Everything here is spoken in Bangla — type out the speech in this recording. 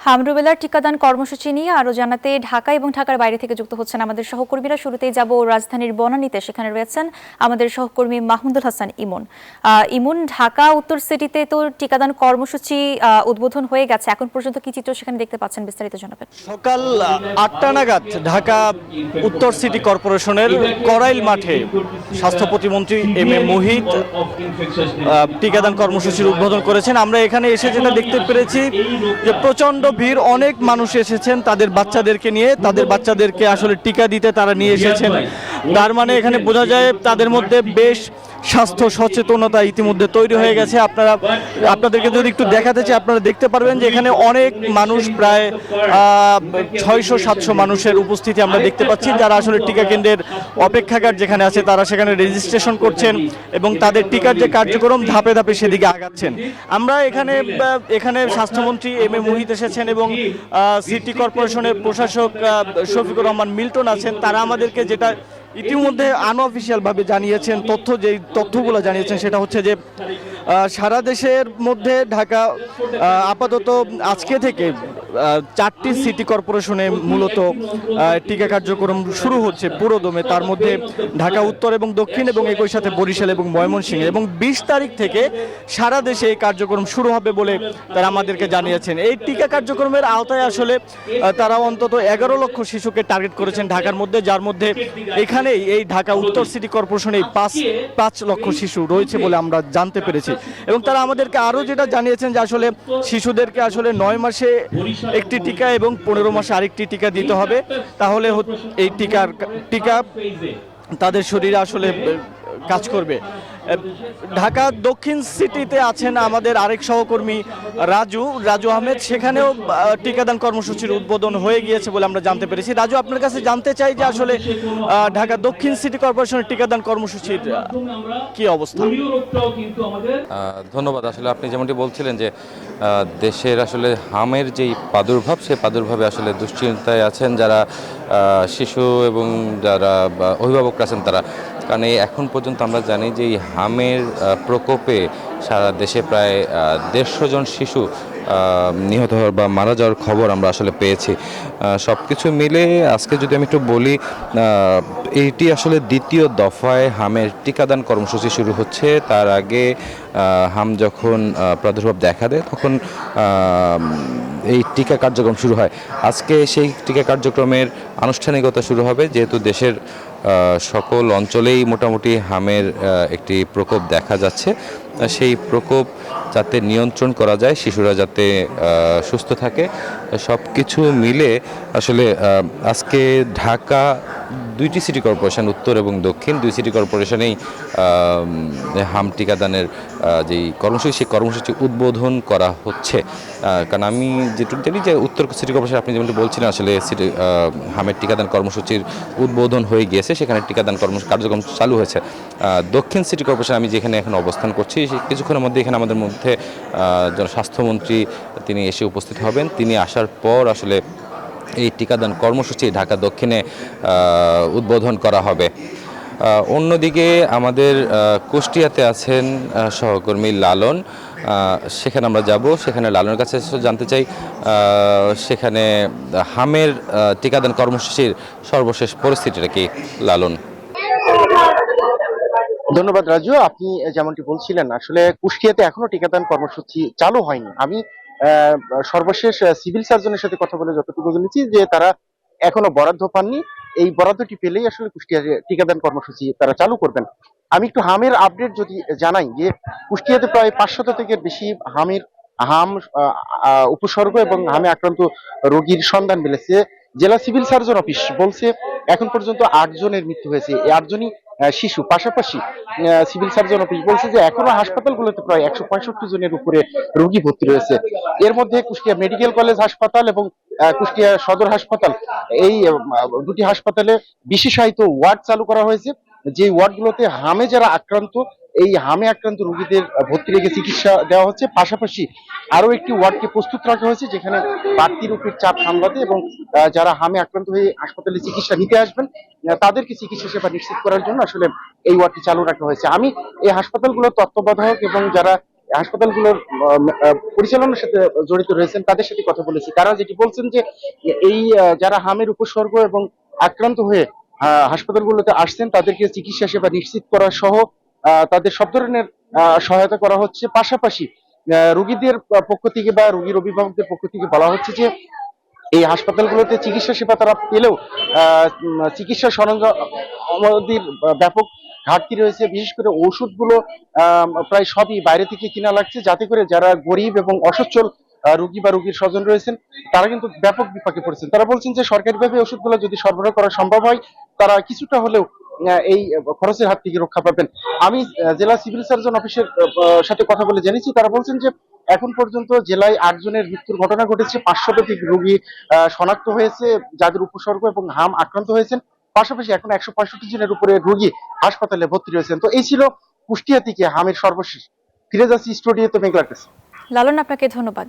হামরুবেলার টিকাদান কর্মসূচি নিয়ে আরো জানাতে ঢাকা এবং ঢাকার বাইরে থেকে যুক্ত হচ্ছেন আমাদের সহকর্মীরা। শুরুতেই যাব রাজধানীর বনানীতে, সেখানে রয়েছেন আমাদের সহকর্মী মাহমুদুল হাসান ইমন। ইমন, ঢাকা উত্তর সিটিতে তো টিকাদান কর্মসূচি উদ্বোধন হয়ে গেছে, এখন পর্যন্ত কি চিত্র সেখানে দেখতে পাচ্ছেন, বিস্তারিত জানাবেন। সকাল ৮টা নাগাদ ঢাকা উত্তর সিটি কর্পোরেশনের করাইল মাঠে স্বাস্থ্য প্রতিমন্ত্রী এম এ মুহিত টিকাদান কর্মসূচির উদ্বোধন করেছেন। আমরা এখানে এসে যেটা দেখতে পেরেছি যে প্রচণ্ড ভিড়, অনেক মানুষ এসেছেন তাদের বাচ্চাদেরকে নিয়ে, তাদের বাচ্চাদেরকে আসলে টিকা দিতে তারা নিয়ে এসেছেন। তার মানে এখানে বোঝা যায় তাদের মধ্যে বেশ স্বাস্থ্য সচেতনতা ইতিমধ্যে তৈরি হয়ে গেছে। আপনাদেরকে যদি একটু দেখাতে চাই, আপনারা দেখতে পারবেন যে এখানে অনেক মানুষ, প্রায় 600-700 মানুষের উপস্থিতি আমরা দেখতে পাচ্ছি, যারা আসলে টিকা কেন্দ্রের অপেক্ষাগার যেখানে আছে তারা সেখানে রেজিস্ট্রেশন করছেন এবং তাদের টিকার যে কার্যক্রম ধাপে ধাপে সেদিকে আগাচ্ছেন। আমরা এখানে স্বাস্থ্যমন্ত্রী এম এ মুহিত এসেছেন এবং সিটি কর্পোরেশনের প্রশাসক শফিকুর রহমান মিল্টন আছেন। তারা আমাদেরকে যেটা ইতিমধ্যে আনঅফিসিয়াল ভাবে জানিয়েছেন, তথ্যগুলো জানিয়েছেন সেটা হচ্ছে যে সারা দেশের মধ্যে ঢাকা আপাতত আজকে থেকে 4টি সিটি কর্পোরেশনে মূলত টিকা কার্যক্রম শুরু হচ্ছে পুরোদমে। তার মধ্যে ঢাকা উত্তর এবং দক্ষিণ এবং একই সাথে বরিশাল এবং ময়মনসিংহ, এবং 20 তারিখ থেকে সারা দেশে এই কার্যক্রম শুরু হবে বলে তারা আমাদেরকে জানিয়েছেন। এই টিকা কার্যক্রমের আওতায় আসলে তারা অন্তত 11 লক্ষ শিশুকে টার্গেট করেছেন ঢাকার মধ্যে, যার মধ্যে এখানেই এই ঢাকা উত্তর সিটি কর্পোরেশনে 5 লক্ষ শিশু রয়েছে বলে আমরা জানতে পেরেছি। এবং তারা আমাদেরকে আরও যেটা জানিয়েছেন যে আসলে শিশুদেরকে আসলে 9 মাসে একটি টিকা এবং 15 মাসে আরেকটি টিকা দিতে হবে, তাহলে এই টিকা তাদের শরীরে আসলে কাজ করবে। ঢাকা দক্ষিণ সিটিতে আছেন আমাদের আরেক সহকর্মী রাজু আহমেদ, সেখানেও টিকাদান কর্মসূচির উদ্বোধন হয়ে গিয়েছে বলে আমরা জানতে পেরেছি। রাজু, আপনার কাছে জানতে চাই যে আসলে ঢাকা দক্ষিণ সিটি কর্পোরেশনের টিকাদান কর্মসূচির কি অবস্থা? ধন্যবাদ। আসলে আপনি যেমনটি বলছিলেন যে দেশের আসলে হামের যেই প্রাদুর্ভাব, সেই প্রাদুর্ভাবে আসলে দুশ্চিন্তায় আছেন যারা শিশু এবং যারা অভিভাবকরা আছেন তারা। কারণ এখন পর্যন্ত আমরা জানি যে এই হামের প্রকোপে সারা দেশে প্রায় 150 জন শিশু নিহত হওয়ার বা মারা যাওয়ার খবর আমরা আসলে পেয়েছি। সব কিছু মিলে আজকে যদি আমি একটু বলি, এইটি আসলে দ্বিতীয় দফায় হামের টিকাদান কর্মসূচি শুরু হচ্ছে। তার আগে হাম যখন প্রাদুর্ভাব দেখা দেয় তখন এই টিকা কার্যক্রম শুরু হয়। আজকে সেই টিকা কার্যক্রমের আনুষ্ঠানিকতা শুরু হবে, যেহেতু দেশের সকল অঞ্চলেই মোটামুটি হামের একটি প্রকোপ দেখা যাচ্ছে। সেই প্রকোপ যাতে নিয়ন্ত্রণ করা যায়, শিশুরা যাতে সুস্থ থাকে, সব কিছু মিলে আসলে আজকে ঢাকা 2টি সিটি কর্পোরেশন, উত্তর এবং দক্ষিণ 2 সিটি কর্পোরেশনেই হাম টিকাদানের যেই কর্মসূচি, সেই কর্মসূচি উদ্বোধন করা হচ্ছে। কারণ আমি যেটুকু জানি যে উত্তর সিটি কর্পোরেশন, আপনি যেমনটি বলছিলেন, আসলে হামের টিকাদান কর্মসূচির উদ্বোধন হয়ে গিয়েছে, সেখানে টিকাদান কার্যক্রম চালু হয়েছে। দক্ষিণ সিটি কর্পোরেশন, আমি যেখানে এখন অবস্থান করছি, কিছুক্ষণের মধ্যে এখানে আমাদের মধ্যে স্বাস্থ্যমন্ত্রী তিনি এসে উপস্থিত হবেন। তিনি আসার পর আসলে এই টিকাদান কর্মসূচি ঢাকা দক্ষিণে উদ্বোধন করা হবে। অন্যদিকে আমাদের কুষ্টিয়াতে আছেন সহকর্মী লালন, সেখানে আমরা যাব। সেখানে লালনের কাছে জানতে চাই সেখানে হামের টিকাদান কর্মসূচির সর্বশেষ পরিস্থিতিটা কি। লালন। ধন্যবাদ রাজু। আপনি যেমনটি বলছিলেন, আসলে কুষ্টিয়াতে এখনো টিকাদান কর্মসূচি চালু হয়নি। আমি সর্বশেষ সিভিল সার্জনের সাথে কথা বলে যতটুকু জেনেছি যে তারা এখনো বরাদ্দ পাননি। এই বরাদ্দটি পেলেই আসলে কুষ্টিয়ার টিকাদান কর্মসূচি তারা চালু করবেন। আমি একটু হামের আপডেট যদি জানাই, যে কুষ্টিয়াতে প্রায় 500 থেকে বেশি হাম উপসর্গ এবং হামে আক্রান্ত রোগীর সন্ধান মিলেছে। জেলা সিভিল সার্জন অফিস বলছে এখন পর্যন্ত 8 জনের মৃত্যু হয়েছে। এই 8 জনই শিশু। পাশাপাশি সিভিল সার্জন অফিস বলছে যে এখনো হাসপাতালগুলোতে প্রায় 165 জনের উপরে রোগী ভর্তি রয়েছে। এর মধ্যে কুষ্টিয়া মেডিকেল কলেজ হাসপাতাল এবং কুষ্টিয়া সদর হাসপাতাল, এই দুটি হাসপাতালে বিশেষায়িত ওয়ার্ড চালু করা হয়েছে, যে ওয়ার্ডগুলোতে হামে যারা আক্রান্ত, এই হামে আক্রান্ত রোগীদের ভর্তি রেখে চিকিৎসা দেওয়া হচ্ছে। পাশাপাশি আরো একটি ওয়ার্ডকে প্রস্তুত রাখা হয়েছে যেখানে বাড়তি রোগীর চাপ সামলাতে এবং যারা হামে আক্রান্ত হয়ে হাসপাতালে চিকিৎসা নিতে আসবেন তাদেরকে চিকিৎসা সেবা নিশ্চিত করার জন্য আসলে এই ওয়ার্ডটি চালু রাখা হয়েছে। আমি এই হাসপাতালগুলোর তত্ত্বাবধায়ক এবং যারা হাসপাতালগুলোর পরিচালনার সাথে জড়িত রয়েছেন তাদের সাথে কথা বলেছি। তারা যেটি বলছেন যে এই যারা হামের উপসর্গ এবং আক্রান্ত হয়ে হাসপাতালগুলোতে আসছেন তাদেরকে চিকিৎসা সেবা নিশ্চিত করা সহ তাদের সব ধরনের সহায়তা করা হচ্ছে। পাশাপাশি রোগীদের পক্ষ থেকে বা রোগীর অভিভাবকদের পক্ষ থেকে বলা হচ্ছে যে এই হাসপাতালগুলোতে চিকিৎসা সেবা তারা পেলেও চিকিৎসা সরঞ্জাম আমাদের ব্যাপক ঘাটতি রয়েছে। বিশেষ করে ওষুধগুলো প্রায় সবই বাইরে থেকে কিনা লাগছে, যাতে করে যারা গরিব এবং অসচ্ছল রোগী বা রোগীর স্বজন রয়েছেন তারা কিন্তু ব্যাপক বিপাকে পড়েছেন। তারা বলছেন যে সরকারিভাবে ওষুধগুলো যদি সরবরাহ করা সম্ভব হয় তারা কিছুটা হলেও এই খরচের হাত থেকে রক্ষা পাবেন। আমি জেলা সিভিল সার্জন অফিসের সাথে কথা বলে জেনেছি, তারা বলছেন যে এখন পর্যন্ত জেলায় 8 জনের মৃত্যুর ঘটনা ঘটেছে, 500 রোগী শনাক্ত হয়েছে যাদের উপসর্গ এবং হাম আক্রান্ত হয়েছেন। পাশাপাশি এখন 165 জনের উপরে রোগী হাসপাতালে ভর্তি রয়েছেন। তো এই ছিল কুষ্টিয়া থেকে হামের সর্বশেষ। ফিরে যাচ্ছি স্টুডিওতে মেঘলার কাছে। লালন, আপনাকে ধন্যবাদ।